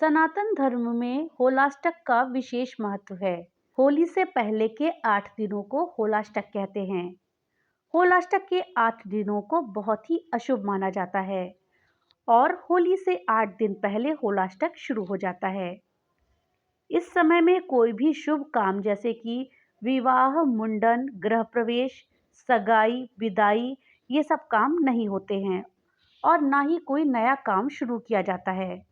सनातन धर्म में होलाष्टक का विशेष महत्व है। होली से पहले के 8 दिनों को होलाष्टक कहते हैं। होलाष्टक के 8 दिनों को बहुत ही अशुभ माना जाता है और होली से 8 दिन पहले होलाष्टक शुरू हो जाता है। इस समय में कोई भी शुभ काम जैसे कि विवाह, मुंडन, गृह प्रवेश, सगाई, विदाई ये सब काम नहीं होते हैं और ना ही कोई नया काम शुरू किया जाता है।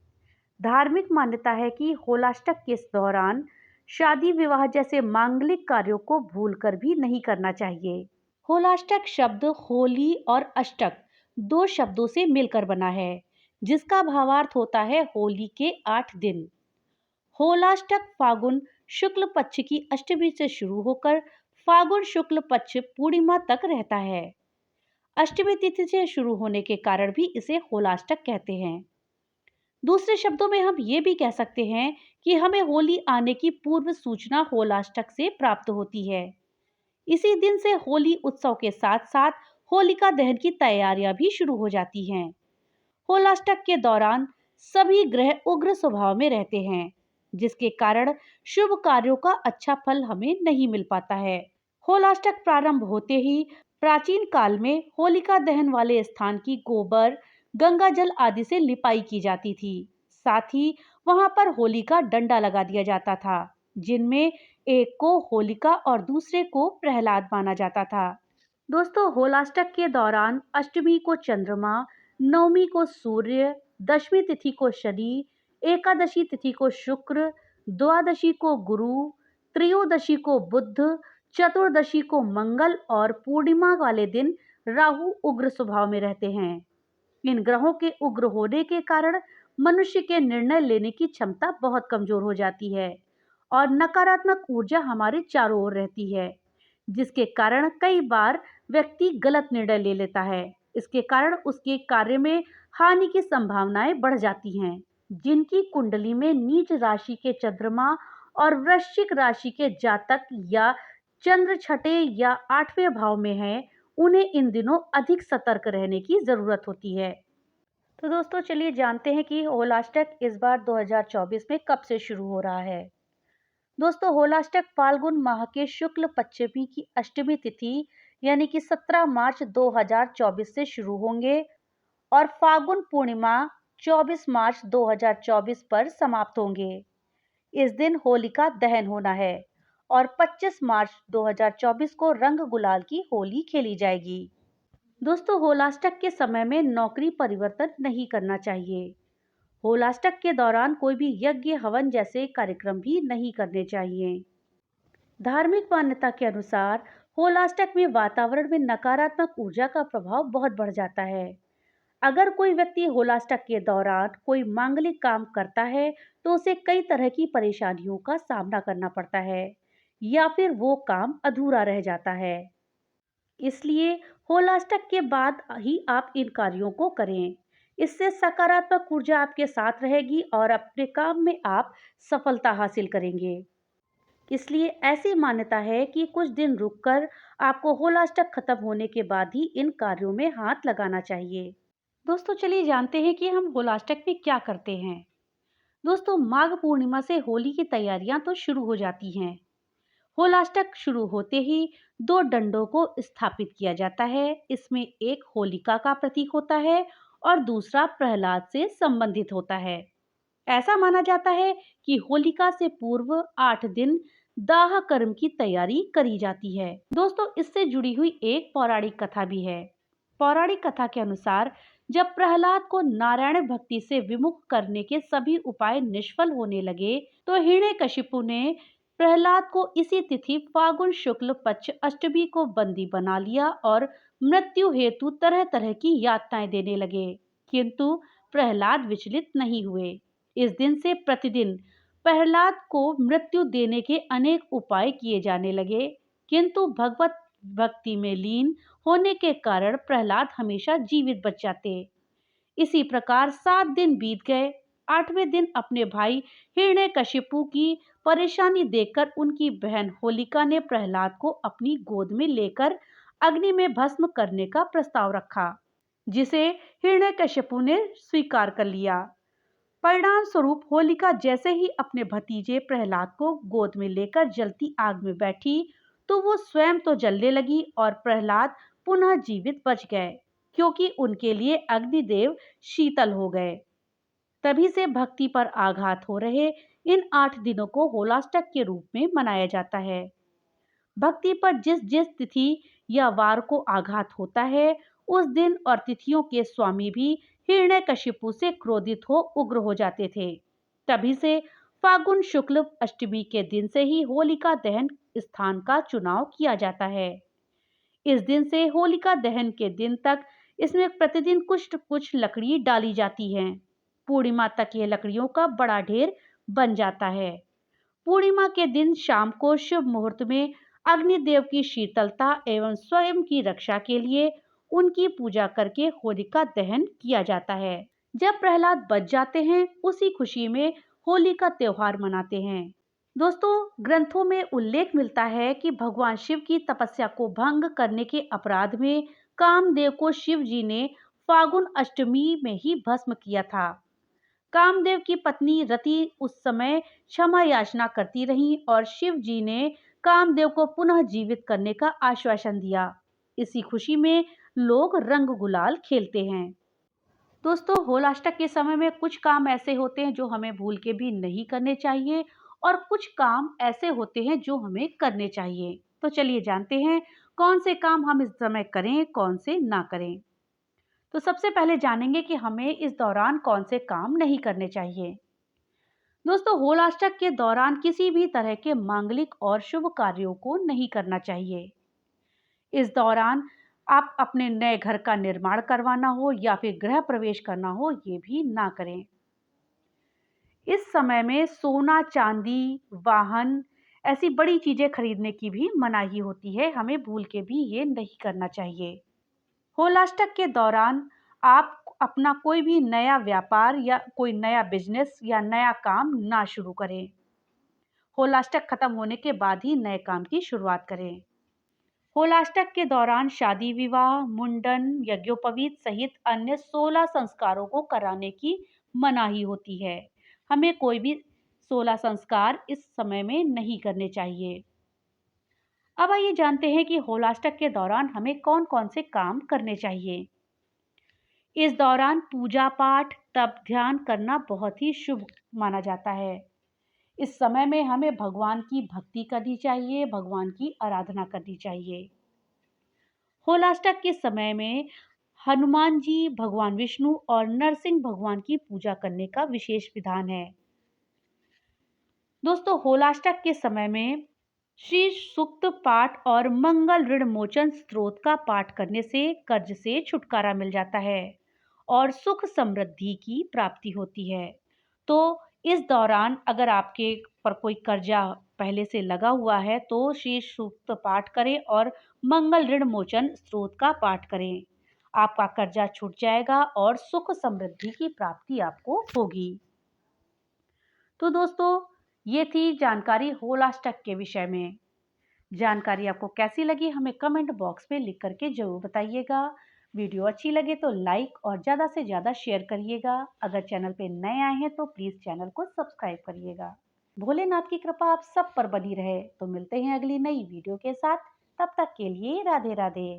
धार्मिक मान्यता है कि होलाष्टक के इस दौरान शादी विवाह जैसे मांगलिक कार्यों को भूलकर भी नहीं करना चाहिए। होलाष्टक शब्द होली और अष्टक 2 शब्दों से मिलकर बना है, जिसका भावार्थ होता है होली के 8 दिन। होलाष्टक फागुन शुक्ल पक्ष की अष्टमी से शुरू होकर फागुन शुक्ल पक्ष पूर्णिमा तक रहता है। अष्टमी तिथि से शुरू होने के कारण भी इसे होलाष्टक कहते हैं। दूसरे शब्दों में हम ये भी कह सकते हैं कि हमें होली आने की पूर्व सूचना होलाष्टक से प्राप्त होती है। इसी दिन से होली उत्सव के साथ साथ होलिका दहन की तैयारियां भी शुरू हो जाती हैं। होलाष्टक के दौरान सभी ग्रह उग्र स्वभाव में रहते हैं, जिसके कारण शुभ कार्यों का अच्छा फल हमें नहीं मिल पाता है। होलाष्टक प्रारंभ होते ही प्राचीन काल में होलिका दहन वाले स्थान की गोबर, गंगा जल आदि से लिपाई की जाती थी। साथ ही वहां पर होली का डंडा लगा दिया जाता था, जिनमें एक को होलिका और दूसरे को प्रहलाद माना जाता था। दोस्तों, होलाष्टक के दौरान अष्टमी को चंद्रमा, नवमी को सूर्य, दशमी तिथि को शनि, एकादशी तिथि को शुक्र, द्वादशी को गुरु, त्रयोदशी को बुध, चतुर्दशी को मंगल और पूर्णिमा वाले दिन राहु उग्र स्वभाव में रहते हैं। इन ग्रहों के उग्र होने के कारण मनुष्य के निर्णय लेने की क्षमता बहुत कमजोर हो जाती है और नकारात्मक ऊर्जा हमारे चारों ओर रहती है, जिसके कारण कई बार व्यक्ति गलत निर्णय ले लेता है। इसके कारण उसके कार्य में हानि की संभावनाएं बढ़ जाती हैं। जिनकी कुंडली में नीच राशि के चंद्रमा और वृश्चिक राशि के जातक या चंद्र छठे या 8वें भाव में है, उन्हें इन दिनों अधिक सतर्क रहने की जरूरत होती है। तो दोस्तों, चलिए जानते हैं कि होलाष्टक इस बार 2024 में कब से शुरू हो रहा है। दोस्तों, होलाष्टक फाल्गुन माह के शुक्ल पश्चिमी की अष्टमी तिथि यानी कि 17 मार्च 2024 से शुरू होंगे और फागुन पूर्णिमा 24 मार्च 2024 पर समाप्त होंगे। इस दिन होलिका दहन होना है और 25 मार्च 2024 को रंग गुलाल की होली खेली जाएगी। दोस्तों, होलाष्टक के समय में नौकरी परिवर्तन नहीं करना चाहिए। होलाष्टक के दौरान कोई भी यज्ञ, हवन जैसे कार्यक्रम भी नहीं करने चाहिए। धार्मिक मान्यता के अनुसार होलाष्टक में वातावरण में नकारात्मक ऊर्जा का प्रभाव बहुत बढ़ जाता है। अगर कोई व्यक्ति होलाष्टक के दौरान कोई मांगलिक काम करता है तो उसे कई तरह की परेशानियों का सामना करना पड़ता है या फिर वो काम अधूरा रह जाता है। इसलिए होलाष्टक के बाद ही आप इन कार्यों को करें। इससे सकारात्मक ऊर्जा आपके साथ रहेगी और अपने काम में आप सफलता हासिल करेंगे। इसलिए ऐसी मान्यता है कि कुछ दिन रुककर आपको होलाष्टक खत्म होने के बाद ही इन कार्यों में हाथ लगाना चाहिए। दोस्तों, चलिए जानते हैं कि हम होलाष्टक में क्या करते हैं। दोस्तों, माघ पूर्णिमा से होली की तैयारियां तो शुरू हो जाती हैं। होलाष्टक शुरू होते ही 2 डंडों को स्थापित किया जाता है। इसमें एक होलिका का प्रतीक होता है और दूसरा प्रहलाद से संबंधित होता है। ऐसा माना जाता है कि होलिका से पूर्व 8 दिन दाह कर्म की तैयारी करी जाती है। दोस्तों, इससे जुड़ी हुई एक पौराणिक कथा भी है। पौराणिक कथा के अनुसार जब प्रहलाद को नारायण भक्ति से विमुख करने के सभी उपाय निष्फल होने लगे तो हिरण्यकशिपु ने प्रहलाद को इसी तिथि फागुन शुक्ल पक्ष अष्टमी को बंदी बना लिया और मृत्यु हेतु तरह तरह की यातनाएं देने लगे, किंतु प्रहलाद विचलित नहीं हुए। इस दिन से प्रतिदिन प्रहलाद को मृत्यु देने के अनेक उपाय किए जाने लगे, किंतु भगवत भक्ति में लीन होने के कारण प्रहलाद हमेशा जीवित बच जाते। इसी प्रकार 7 दिन बीत गए। 8वें दिन अपने भाई हिरण्यकशिपु की परेशानी देखकर उनकी बहन होलिका ने प्रहलाद को अपनी गोद में लेकर अग्नि में भस्म करने का प्रस्ताव रखा, जिसे हिरण्यकशिपु ने स्वीकार कर लिया। परिणाम स्वरूप होलिका जैसे ही अपने भतीजे प्रहलाद को गोद में लेकर जलती आग में बैठी तो वो स्वयं तो जलने लगी और प्रहलाद पुनः जीवित बच गए, क्योंकि उनके लिए अग्निदेव शीतल हो गए। तभी से भक्ति पर आघात हो रहे इन 8 दिनों को होलाष्टक के रूप में मनाया जाता है। भक्ति पर जिस जिस तिथि या वार को आघात होता है, उस दिन और तिथियों के स्वामी भी हिरण्यकशिपु से क्रोधित हो उग्र हो जाते थे। तभी से फागुन शुक्ल अष्टमी के दिन से ही होलिका दहन स्थान का चुनाव किया जाता है। इस दिन से होलिका दहन के दिन तक इसमें प्रतिदिन कुछ न कुछ लकड़ी डाली जाती हैं। पूर्णिमा तक ये लकड़ियों का बड़ा ढेर बन जाता है। पूर्णिमा के दिन शाम को शुभ मुहूर्त में अग्निदेव की शीतलता एवं स्वयं की रक्षा के लिए उनकी पूजा करके होलिका दहन किया जाता है। जब प्रहलाद बच जाते हैं, उसी खुशी में होली का त्योहार मनाते हैं। दोस्तों, ग्रंथों में उल्लेख मिलता है कि भगवान शिव की तपस्या को भंग करने के अपराध में कामदेव को शिव जी ने फागुन अष्टमी में ही भस्म किया था। कामदेव की पत्नी रति उस समय क्षमा याचना करती रहीं और शिव जी ने कामदेव को पुनः जीवित करने का आश्वासन दिया। इसी खुशी में लोग रंग गुलाल खेलते हैं। दोस्तों, होलाष्टक के समय में कुछ काम ऐसे होते हैं जो हमें भूल के भी नहीं करने चाहिए और कुछ काम ऐसे होते हैं जो हमें करने चाहिए। तो चलिए जानते हैं कौन से काम हम इस समय करें, कौन से ना करें। तो सबसे पहले जानेंगे कि हमें इस दौरान कौन से काम नहीं करने चाहिए। दोस्तों, होलाष्टक के दौरान किसी भी तरह के मांगलिक और शुभ कार्यों को नहीं करना चाहिए। इस दौरान आप अपने नए घर का निर्माण करवाना हो या फिर गृह प्रवेश करना हो, ये भी ना करें। इस समय में सोना, चांदी, वाहन ऐसी बड़ी चीजें खरीदने की भी मनाही होती है। हमें भूल के भी ये नहीं करना चाहिए। होलाष्टक के दौरान आप अपना कोई भी नया व्यापार या कोई नया बिजनेस या नया काम ना शुरू करें। होलाष्टक खत्म होने के बाद ही नए काम की शुरुआत करें। होलाष्टक के दौरान शादी विवाह, मुंडन, यज्ञोपवीत सहित अन्य 16 संस्कारों को कराने की मनाही होती है। हमें कोई भी 16 संस्कार इस समय में नहीं करने चाहिए। अब आइए जानते हैं कि होलाष्टक के दौरान हमें कौन-कौन से काम करने चाहिए। इस दौरान पूजा पाठ, तप ध्यान करना बहुत ही शुभ माना जाता है। इस समय में हमें भगवान की भक्ति करनी चाहिए, भगवान की आराधना करनी चाहिए। होलाष्टक के समय में हनुमान जी, भगवान विष्णु और नरसिंह भगवान की पूजा करने का विशेष विधान है। दोस्तों, होलाष्टक के समय में श्री सूक्त पाठ और मंगल ऋण मोचन स्तोत्र का पाठ करने से कर्ज से छुटकारा मिल जाता है और सुख समृद्धि की प्राप्ति होती है। तो इस दौरान अगर आपके पर कोई कर्जा पहले से लगा हुआ है तो श्री सूक्त पाठ करें और मंगल ऋण मोचन स्तोत्र का पाठ करें। आपका कर्जा छूट जाएगा और सुख समृद्धि की प्राप्ति आपको होगी। तो दोस्तों, ये थी जानकारी होलाष्टक के विषय में। जानकारी आपको कैसी लगी हमें कमेंट बॉक्स में लिख करके जरूर बताइएगा। वीडियो अच्छी लगे तो लाइक और ज़्यादा से ज़्यादा शेयर करिएगा। अगर चैनल पे नए आए हैं तो प्लीज़ चैनल को सब्सक्राइब करिएगा। भोलेनाथ की कृपा आप सब पर बनी रहे। तो मिलते हैं अगली नई वीडियो के साथ। तब तक के लिए राधे राधे।